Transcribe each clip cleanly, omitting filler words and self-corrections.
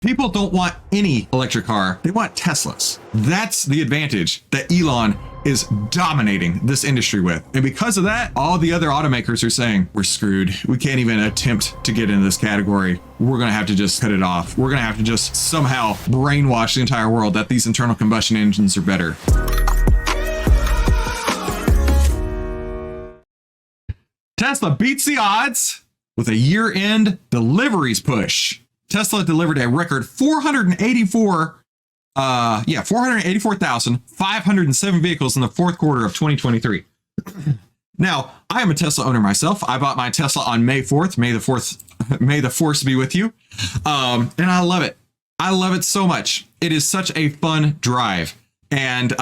People don't want any electric car. They want Teslas. That's the advantage that Elon is dominating this industry with. And because of that, all the other automakers are saying, we're screwed. We can't even attempt to get into this category. We're going to have to just cut it off. We're going to have to just somehow brainwash the entire world that these internal combustion engines are better. Tesla beats the odds with a year-end deliveries push. Tesla delivered a record 484,507 vehicles in the fourth quarter of 2023. Now, I am a Tesla owner myself. I bought my Tesla on May 4th. May the force be with you. And I love it. I love it so much. It is such a fun drive. And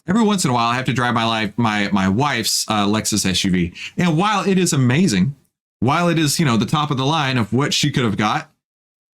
every once in a while, I have to drive my wife's Lexus SUV. And while it is amazing, while it is, the top of the line of what she could have got,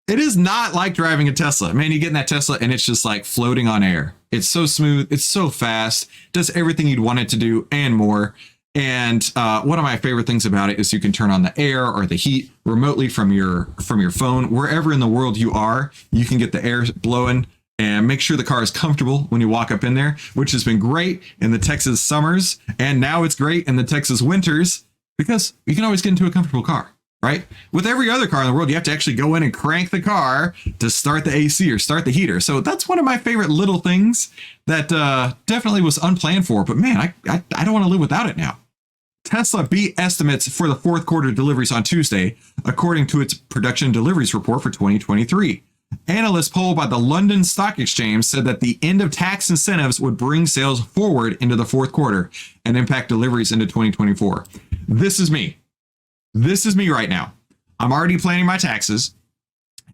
it is not like driving a Tesla. Man, you get in that Tesla and it's just like floating on air. It's so smooth. It's so fast. Does everything you'd want it to do and more. And one of my favorite things about it is you can turn on the air or the heat remotely from your phone. Wherever in the world you are, you can get the air blowing and make sure the car is comfortable when you walk up in there, which has been great in the Texas summers. And now it's great in the Texas winters, because you can always get into a comfortable car, right? With every other car in the world, you have to actually go in and crank the car to start the AC or start the heater. So that's one of my favorite little things that definitely was unplanned for. But man, I don't want to live without it now. Tesla beat estimates for the fourth quarter deliveries on Tuesday, according to its production deliveries report for 2023. Analysts polled by the London Stock Exchange said that the end of tax incentives would bring sales forward into the fourth quarter and impact deliveries into 2024. This is me. This is me right now. I'm already planning my taxes.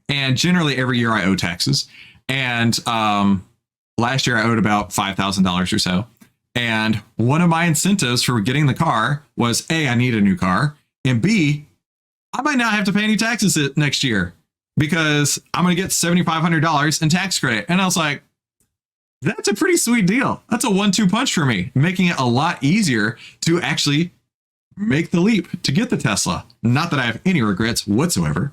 And generally every year I owe taxes. And last year I owed about $5,000 or so. And one of my incentives for getting the car was A, I need a new car. And B, I might not have to pay any taxes next year, because I'm going to get $7,500 in tax credit. And I was like, that's a pretty sweet deal. That's a 1-2 punch for me, making it a lot easier to actually make the leap to get the Tesla. Not that I have any regrets whatsoever.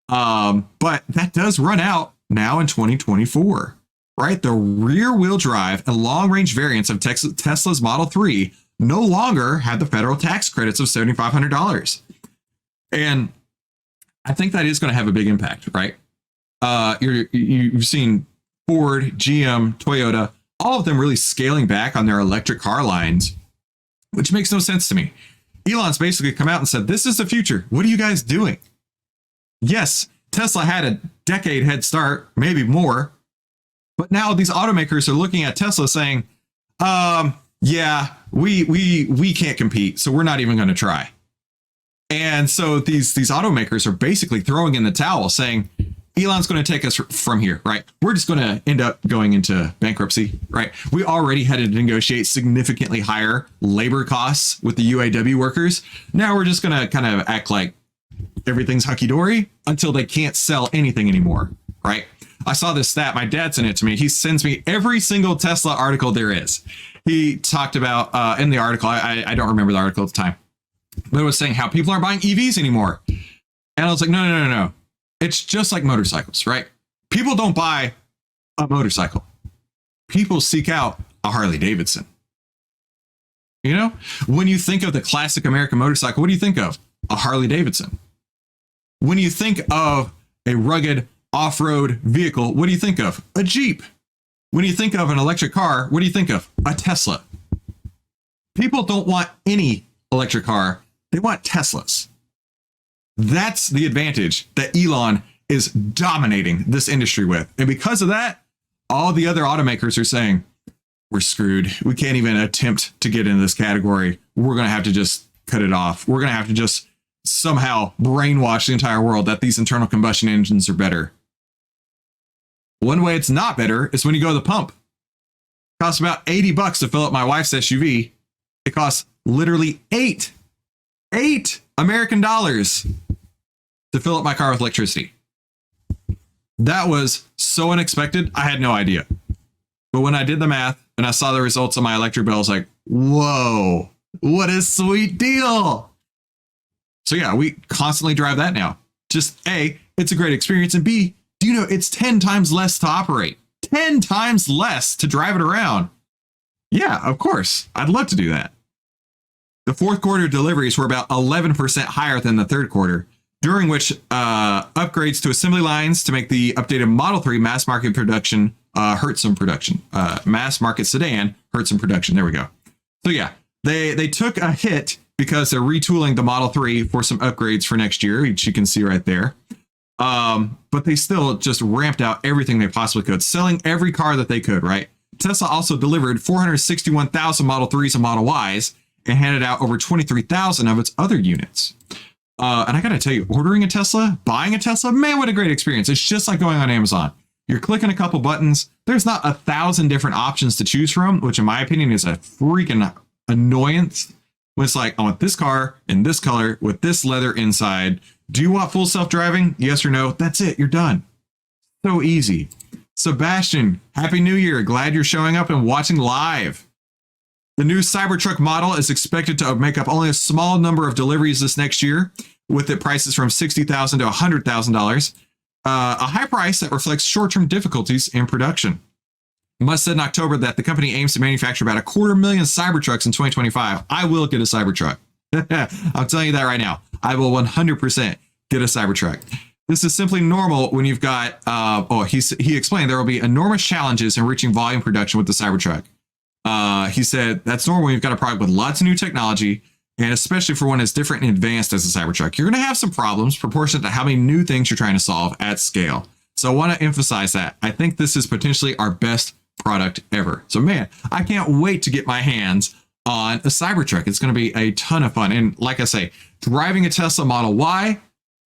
But that does run out now in 2024, right? The rear wheel drive and long range variants of Tesla's Model 3 no longer have the federal tax credits of $7,500. And I think that is going to have a big impact, right? You've seen Ford, GM, Toyota, all of them really scaling back on their electric car lines, which makes no sense to me. Elon's basically come out and said, this is the future. What are you guys doing? Yes, Tesla had a decade head start, maybe more. But now these automakers are looking at Tesla saying, yeah, we can't compete, so we're not even going to try. And so these automakers are basically throwing in the towel, saying, Elon's going to take us from here, right? We're just going to end up going into bankruptcy, right? We already had to negotiate significantly higher labor costs with the UAW workers. Now we're just going to kind of act like everything's hunky-dory until they can't sell anything anymore, right? I saw this stat. My dad sent it to me. He sends me every single Tesla article there is. He talked about in the article, I don't remember the article at the time, but it was saying how people aren't buying EVs anymore. And I was like, no. It's just like motorcycles, right? People don't buy a motorcycle. People seek out a Harley Davidson. When you think of the classic American motorcycle, what do you think of? A Harley Davidson. When you think of a rugged off-road vehicle, what do you think of? A Jeep. When you think of an electric car, what do you think of? A Tesla. People don't want any electric car. They want Teslas. That's the advantage that Elon is dominating this industry with. And because of that, all the other automakers are saying, we're screwed. We can't even attempt to get into this category. We're going to have to just cut it off. We're going to have to just somehow brainwash the entire world that these internal combustion engines are better. One way it's not better is when you go to the pump. It costs about $80 to fill up my wife's SUV. It costs literally eight American dollars to fill up my car with electricity. That was so unexpected. I had no idea. But when I did the math and I saw the results of my electric bill, I was like, whoa, what a sweet deal. So yeah, we constantly drive that now. Just A, it's a great experience. And B, do you know it's 10 times less to operate? 10 times less to drive it around. Yeah, of course. I'd love to do that. The fourth quarter deliveries were about 11% higher than the third quarter, during which upgrades to assembly lines to make the updated Model 3 mass market production hurt some production. Mass market sedan hurt some production. There we go. So yeah, they took a hit because they're retooling the Model 3 for some upgrades for next year, which you can see right there. But they still just ramped out everything they possibly could, selling every car that they could, right? Tesla also delivered 461,000 Model 3s and Model Ys and handed out over 23,000 of its other units. And I got to tell you, ordering a Tesla, buying a Tesla, man, what a great experience. It's just like going on Amazon. You're clicking a couple buttons. There's not 1,000 different options to choose from, which in my opinion is a freaking annoyance. When it's like, I want this car in this color with this leather inside. Do you want full self-driving? Yes or no? That's it. You're done. So easy. Sebastian, Happy New Year. Glad you're showing up and watching live. The new Cybertruck model is expected to make up only a small number of deliveries this next year, with it prices from $60,000 to $100,000, a high price that reflects short-term difficulties in production. Musk said in October that the company aims to manufacture about 250,000 Cybertrucks in 2025. I will get a Cybertruck. I'm telling you that right now. I will 100% get a Cybertruck. This is simply normal when you've got, he explained there will be enormous challenges in reaching volume production with the Cybertruck. He said that's normal when you've got a product with lots of new technology, and especially for one as different and advanced as a Cybertruck. You're going to have some problems proportionate to how many new things you're trying to solve at scale. So I want to emphasize that. I think this is potentially our best product ever. So man, I can't wait to get my hands on a Cybertruck. It's going to be a ton of fun. And like I say, driving a Tesla Model Y,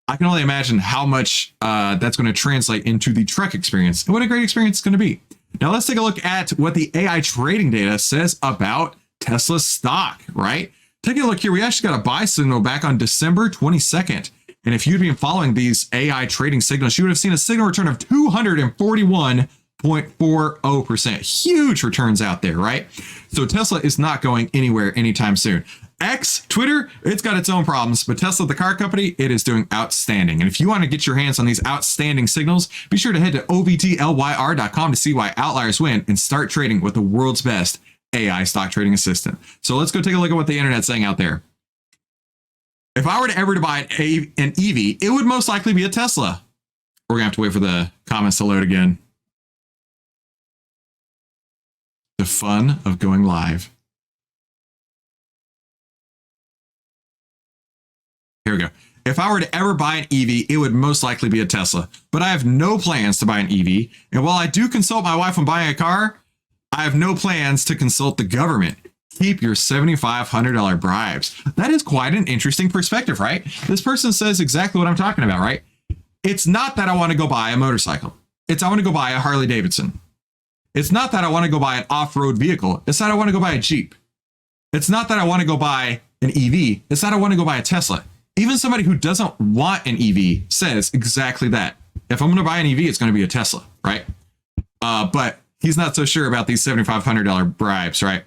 I can only imagine how much that's going to translate into the truck experience and what a great experience it's going to be. Now let's take a look at what the AI trading data says about Tesla stock, right? Taking a look here, we actually got a buy signal back on December 22nd. And if you'd been following these AI trading signals, you would have seen a signal return of 241.40%. Huge returns out there, right? So Tesla is not going anywhere anytime soon. X, Twitter, it's got its own problems, but Tesla, the car company, it is doing outstanding. And if you want to get your hands on these outstanding signals, be sure to head to ovtlyr.com to see why outliers win and start trading with the world's best AI stock trading assistant. So let's go take a look at what the internet's saying out there. If I were to ever to buy an EV, it would most likely be a Tesla. We're going to have to wait for the comments to load again. The fun of going live. Here we go. If I were to ever buy an EV, it would most likely be a Tesla. But I have no plans to buy an EV. And while I do consult my wife when buying a car, I have no plans to consult the government. Keep your $7,500 bribes. That is quite an interesting perspective, right? This person says exactly what I'm talking about, right? It's not that I want to go buy a motorcycle. It's I want to go buy a Harley Davidson. It's not that I want to go buy an off-road vehicle. It's that I want to go buy a Jeep. It's not that I want to go buy an EV. It's that I want to go buy a Tesla. Even somebody who doesn't want an EV says exactly that. If I'm going to buy an EV, it's going to be a Tesla, right? But he's not so sure about these $7,500 bribes, right?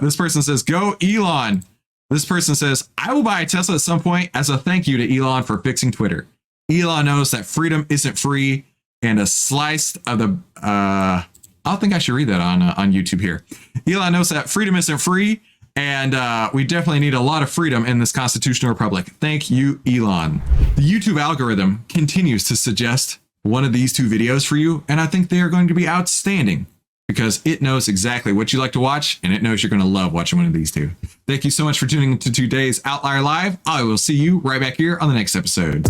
This person says, go Elon. This person says, I will buy a Tesla at some point as a thank you to Elon for fixing Twitter. Elon knows that freedom isn't free, and a slice of the, I don't think I should read that on YouTube here. Elon knows that freedom isn't free, and we definitely need a lot of freedom in this constitutional republic. Thank you, Elon. The YouTube algorithm continues to suggest one of these two videos for you, and I think they are going to be outstanding because it knows exactly what you like to watch, and it knows you're going to love watching one of these two. Thank you so much for tuning into today's Outlier Live. I will see you right back here on the next episode.